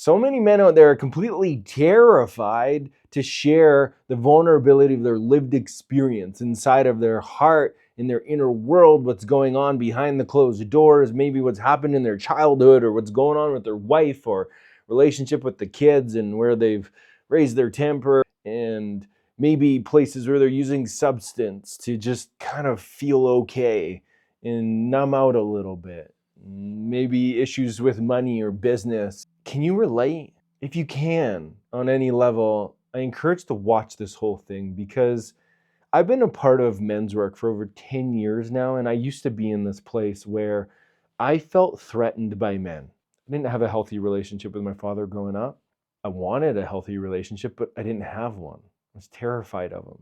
So many men out there are completely terrified to share the vulnerability of their lived experience inside of their heart, in their inner world, what's going on behind the closed doors, maybe what's happened in their childhood or what's going on with their wife or relationship with the kids and where they've raised their temper, and maybe places where they're using substance to just kind of feel okay and numb out a little bit. Maybe issues with money or business. Can you relate? If you can, on any level, I encourage to watch this whole thing, because I've been a part of men's work for over 10 years now, and I used to be in this place where I felt threatened by men. I didn't have a healthy relationship with my father growing up. I wanted a healthy relationship, but I didn't have one. I was terrified of him.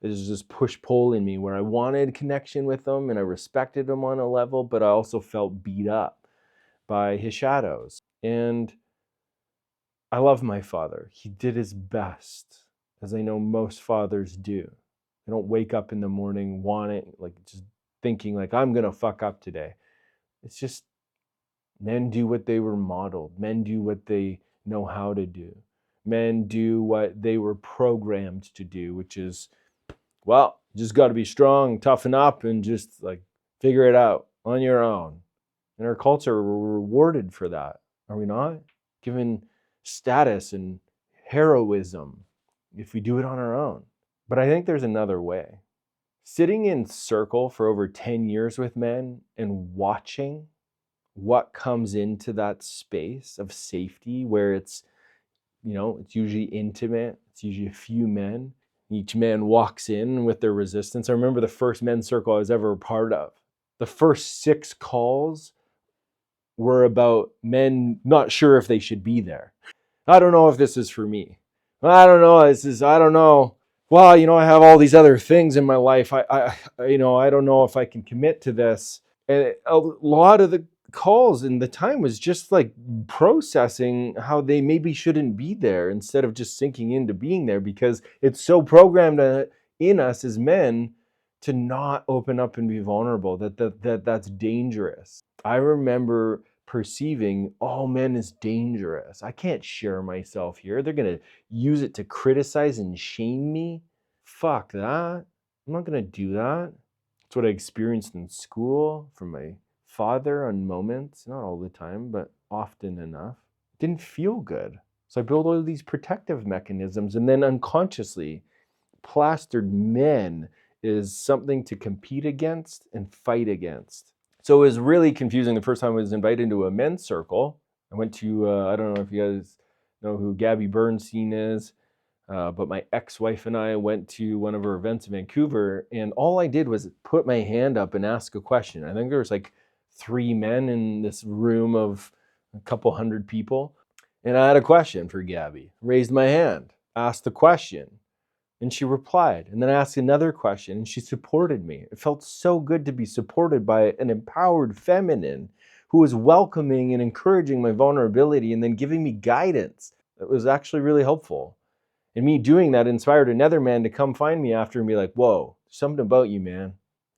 There's this push-pull in me where I wanted connection with him and I respected him on a level, but I also felt beat up by his shadows. And I love my father. He did his best, as I know most fathers do. They don't wake up in the morning wanting, like, just thinking like, I'm gonna fuck up today. It's just men do what they were modeled. Men do what they know how to do. Men do what they were programmed to do, which is, well, just got to be strong, toughen up, and just like figure it out on your own. In our culture, we're rewarded for that, are we not? Given status and heroism if we do it on our own. But I think there's another way. Sitting in circle for over 10 years with men and watching what comes into that space of safety where it's, it's usually intimate, it's usually a few men. Each man walks in with their resistance. I remember the first men's circle I was ever a part of. The first 6 calls were about men not sure if they should be there. I don't know if this is for me. I don't know. I don't know. Well, I have all these other things in my life. I don't know if I can commit to this. And a lot of the calls and the time was just like processing how they maybe shouldn't be there instead of just sinking into being there, because it's so programmed in us as men to not open up and be vulnerable, that's dangerous. I remember perceiving all men is dangerous. I can't share myself here. They're going to use it to criticize and shame me. Fuck that. I'm not going to do that. It's what I experienced in school from my father on moments, not all the time, but often enough. It didn't feel good. So I built all these protective mechanisms, and then unconsciously plastered men is something to compete against and fight against. So it was really confusing the first time I was invited into a men's circle. I went to, I don't know if you guys know who Gabby Bernstein is, but my ex-wife and I went to one of her events in Vancouver, and all I did was put my hand up and ask a question. I think there was like 3 men in this room of a couple hundred people, and I had a question for Gabby. Raised my hand, asked the question, and she replied, and then I asked another question, and she supported me. It felt so good to be supported by an empowered feminine who was welcoming and encouraging my vulnerability and then giving me guidance. It was actually really helpful. And me doing that inspired another man to come find me after and be like, whoa, there's something about you, man.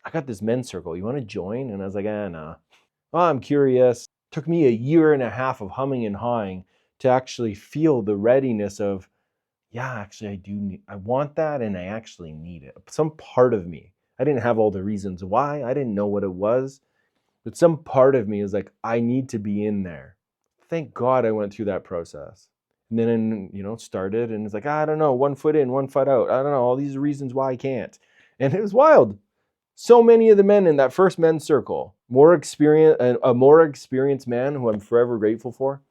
I got this men's circle. You want to join? And I was like, nah. Oh, I'm curious. It took me a year and a half of humming and hawing to actually feel the readiness of, yeah, actually I want that, and I actually need it. Some part of me, I didn't have all the reasons why, I didn't know what it was, but some part of me is like, I need to be in there. Thank God I went through that process. And then, started, and it's like, I don't know, 1 foot in, 1 foot out. I don't know, all these reasons why I can't. And it was wild. So many of the men in that first men's circle, a more experienced man who I'm forever grateful for.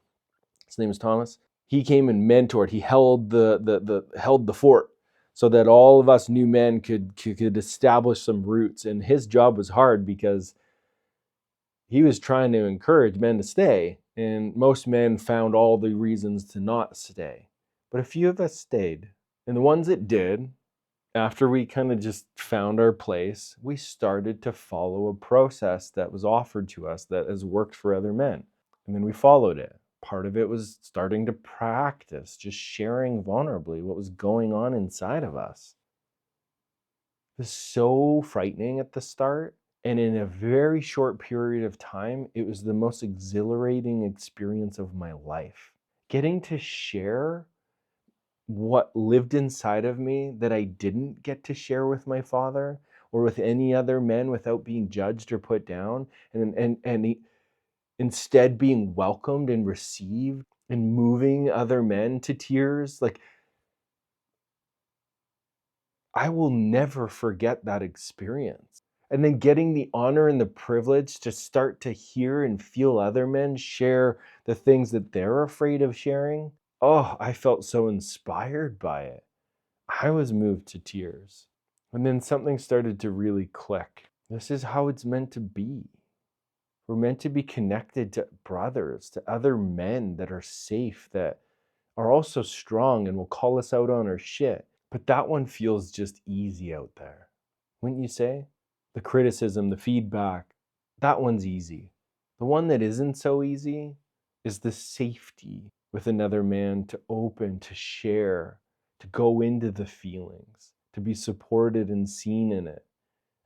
His name is Thomas. He came and mentored. He held the fort so that all of us new men could establish some roots. And his job was hard because he was trying to encourage men to stay, and most men found all the reasons to not stay. But a few of us stayed. And the ones that did, after we kind of just found our place, we started to follow a process that was offered to us that has worked for other men. And then we followed it. Part of it was starting to practice, just sharing vulnerably what was going on inside of us. It was so frightening at the start. And in a very short period of time, it was the most exhilarating experience of my life. getting to share what lived inside of me that I didn't get to share with my father or with any other men without being judged or put down, instead being welcomed and received and moving other men to tears. Like, I will never forget that experience. And then getting the honor and the privilege to start to hear and feel other men share the things that they're afraid of sharing. Oh, I felt so inspired by it. I was moved to tears. And then something started to really click. This is how it's meant to be. We're meant to be connected to brothers, to other men that are safe, that are also strong and will call us out on our shit. But that one feels just easy out there, wouldn't you say? The criticism, the feedback, that one's easy. The one that isn't so easy is the safety with another man to open, to share, to go into the feelings, to be supported and seen in it.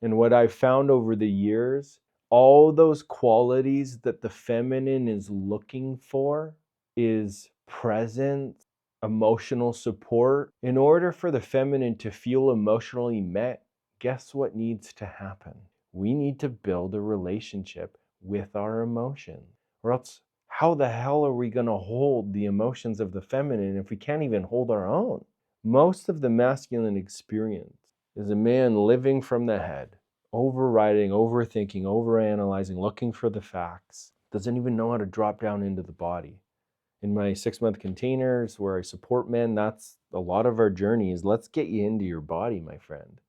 And what I've found over the years, all those qualities that the feminine is looking for is presence, emotional support. In order for the feminine to feel emotionally met, guess what needs to happen? We need to build a relationship with our emotions. Or else, how the hell are we going to hold the emotions of the feminine if we can't even hold our own? Most of the masculine experience is a man living from the head, overriding, overthinking, overanalyzing, looking for the facts, doesn't even know how to drop down into the body. In my 6-month containers where I support men, that's a lot of our journey is let's get you into your body, my friend,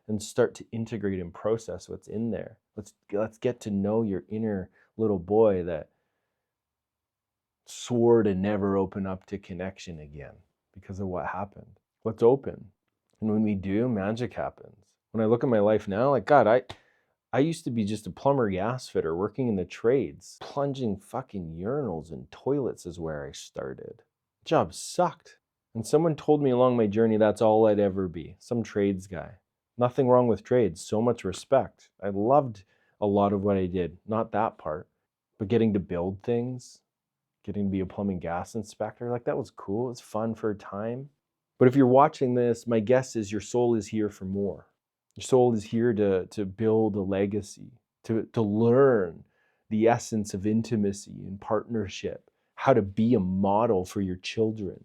and start to integrate and process what's in there. Let's get to know your inner little boy that swore to never open up to connection again because of what happened. Let's open. And when we do, magic happens. When I look at my life now, like, God, I used to be just a plumber gas fitter working in the trades. Plunging fucking urinals and toilets is where I started. Job sucked. And someone told me along my journey that's all I'd ever be. Some trades guy. Nothing wrong with trades. So much respect. I loved a lot of what I did. Not that part. But getting to build things, getting to be a plumbing gas inspector, like that was cool. It was fun for a time. But if you're watching this, my guess is your soul is here for more. Your soul is here to build a legacy, to learn the essence of intimacy and partnership, how to be a model for your children,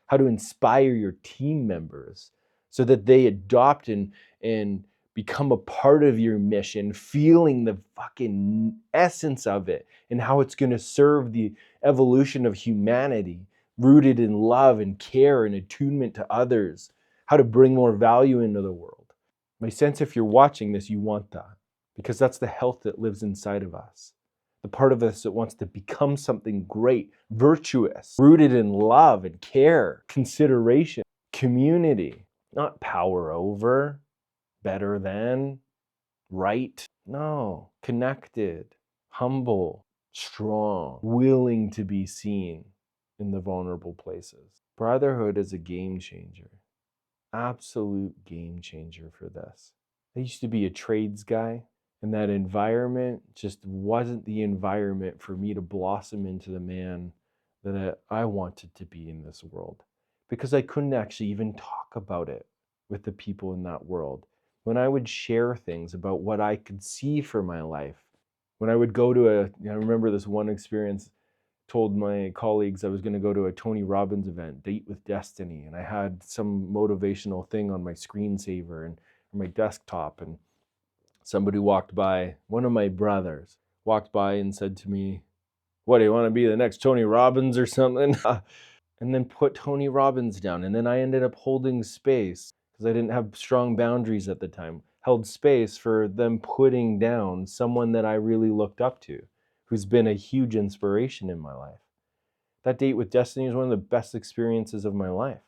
how to inspire your team members so that they adopt and become a part of your mission, feeling the fucking essence of it and how it's going to serve the evolution of humanity, rooted in love and care and attunement to others, how to bring more value into the world. My sense, if you're watching this, you want that because that's the health that lives inside of us. The part of us that wants to become something great, virtuous, rooted in love and care, consideration, community, not power over, better than, right. No, connected, humble, strong, willing to be seen in the vulnerable places. Brotherhood is a game changer. Absolute game changer for this. I used to be a trades guy, and that environment just wasn't the environment for me to blossom into the man that I wanted to be in this world because I couldn't actually even talk about it with the people in that world. When I would share things about what I could see for my life, when I would go to I remember this one experience, told my colleagues I was going to go to a Tony Robbins event, Date with Destiny, and I had some motivational thing on my screensaver and my desktop, and somebody walked by, one of my brothers walked by and said to me, "What, do you want to be the next Tony Robbins or something?" And then put Tony Robbins down. And then I ended up holding space because I didn't have strong boundaries at the time. Held space for them putting down someone that I really looked up to, who's been a huge inspiration in my life. That Date with Destiny is one of the best experiences of my life.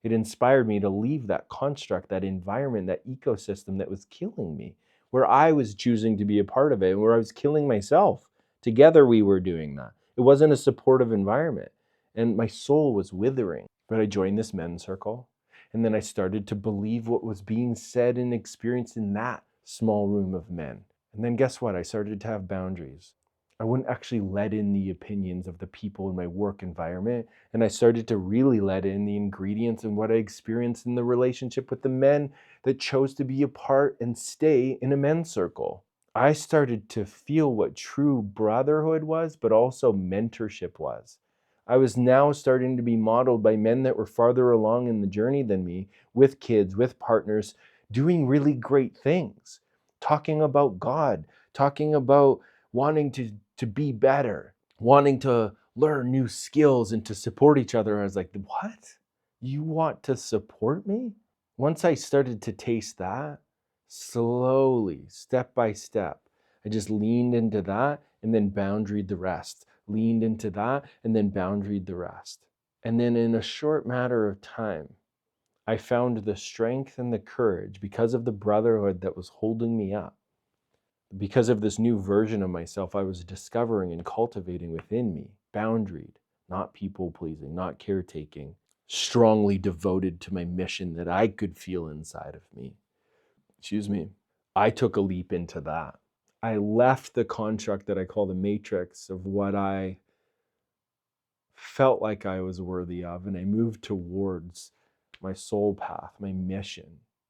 It inspired me to leave that construct, that environment, that ecosystem that was killing me, where I was choosing to be a part of it and where I was killing myself. Together we were doing that. It wasn't a supportive environment. And my soul was withering. But I joined this men's circle. And then I started to believe what was being said and experienced in that small room of men. And then guess what? I started to have boundaries. I wouldn't actually let in the opinions of the people in my work environment. And I started to really let in the ingredients and what I experienced in the relationship with the men that chose to be a part and stay in a men's circle. I started to feel what true brotherhood was, but also mentorship was. I was now starting to be modeled by men that were farther along in the journey than me, with kids, with partners, doing really great things, talking about God, talking about wanting to be better, wanting to learn new skills and to support each other. I was like, what? You want to support me? Once I started to taste that, slowly, step by step, I just leaned into that and then boundaried the rest. Leaned into that and then boundaried the rest. And then in a short matter of time, I found the strength and the courage because of the brotherhood that was holding me up. Because of this new version of myself I was discovering and cultivating within me, boundaried, not people pleasing, not caretaking, strongly devoted to my mission that I could feel inside of me. Excuse me. I took a leap into that. I left the construct that I call the matrix of what I felt like I was worthy of, and I moved towards my soul path, my mission,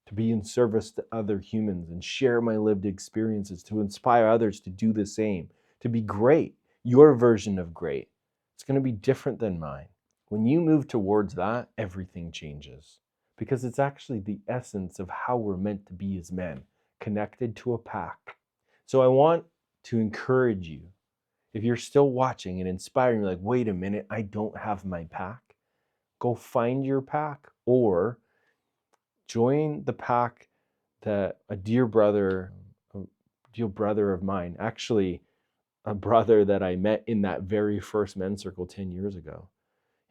to be in service to other humans and share my lived experiences, to inspire others to do the same, to be great, your version of great. It's going to be different than mine. When you move towards that, everything changes because it's actually the essence of how we're meant to be as men, connected to a pack. So I want to encourage you, if you're still watching and inspiring, like, wait a minute, I don't have my pack, go find your pack or join the pack that a dear brother of mine, actually a brother that I met in that very first men's circle 10 years ago.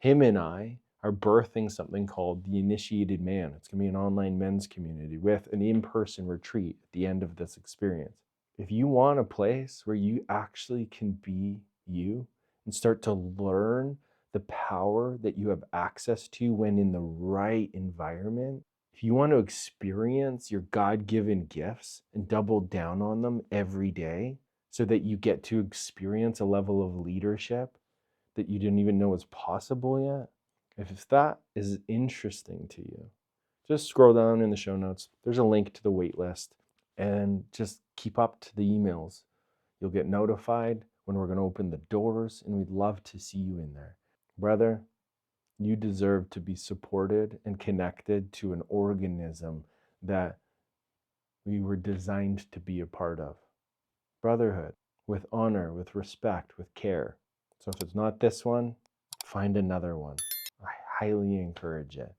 Him and I are birthing something called the Initiated Man. It's going to be an online men's community with an in-person retreat at the end of this experience. If you want a place where you actually can be you and start to learn the power that you have access to when in the right environment, if you want to experience your God-given gifts and double down on them every day so that you get to experience a level of leadership that you didn't even know was possible yet, if that is interesting to you, just scroll down in the show notes. There's a link to the wait list and just keep up to the emails. You'll get notified when we're going to open the doors, and we'd love to see you in there. Brother, you deserve to be supported and connected to an organism that we were designed to be a part of. Brotherhood, with honor, with respect, with care. So if it's not this one, find another one. I highly encourage it.